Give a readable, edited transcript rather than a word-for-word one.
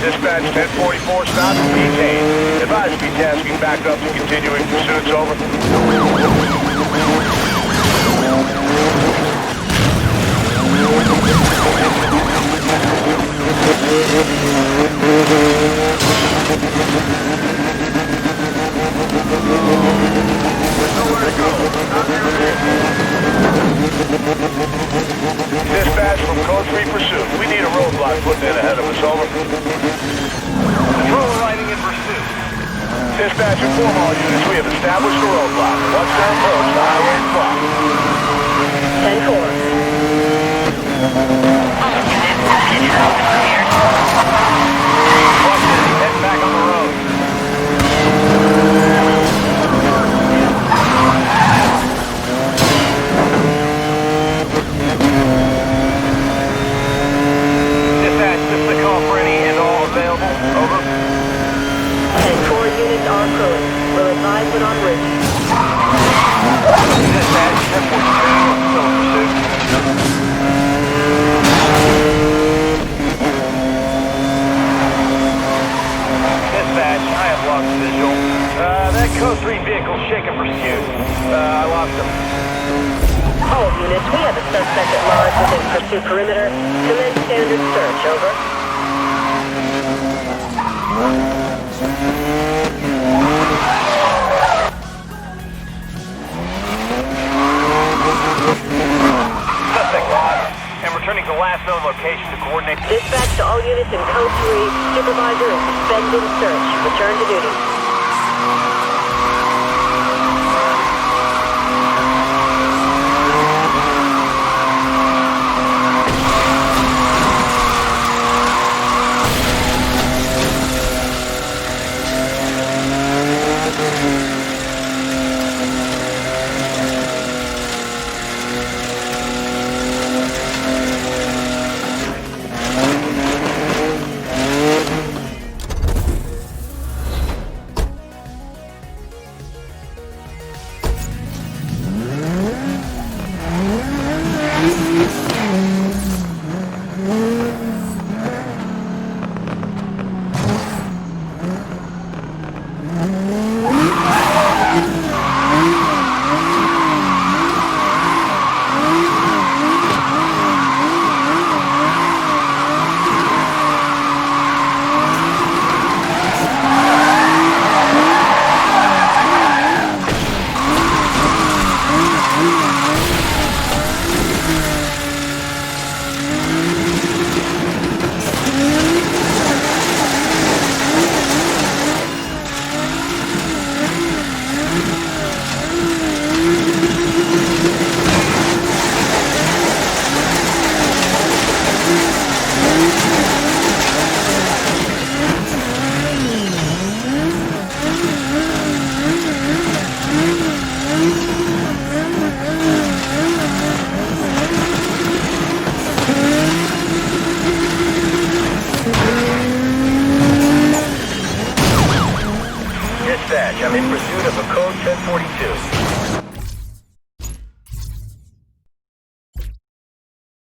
Dispatch 1044 stop and maintain. Advise be tasking back up to continuing pursuits, over. Nowhere to go. Dispatch from Code 3 Pursuit. We need a roadblock put in ahead of us, over. Patrol riding in pursuit. Dispatch, inform all units we have established a roadblock. Once they're approached, the highway is blocked. 10-4. Head back on the road. Dispatch, this is the call for any and all available. Over. 10-4 units are approaching. Will advise when en route. Dispatch, 1042, still in pursuit. Dispatch, I have lost visual. That Code 3 vehicle shaking pursuit. I lost him. All units, we have a suspect at large within pursuit perimeter. Commence standard search, over. Suspect lost, and returning to last known location to coordinate. Dispatch to all units in Code 3. Supervisor is suspended search. Return to duty. Dispatch, I'm in pursuit of a Code 1042.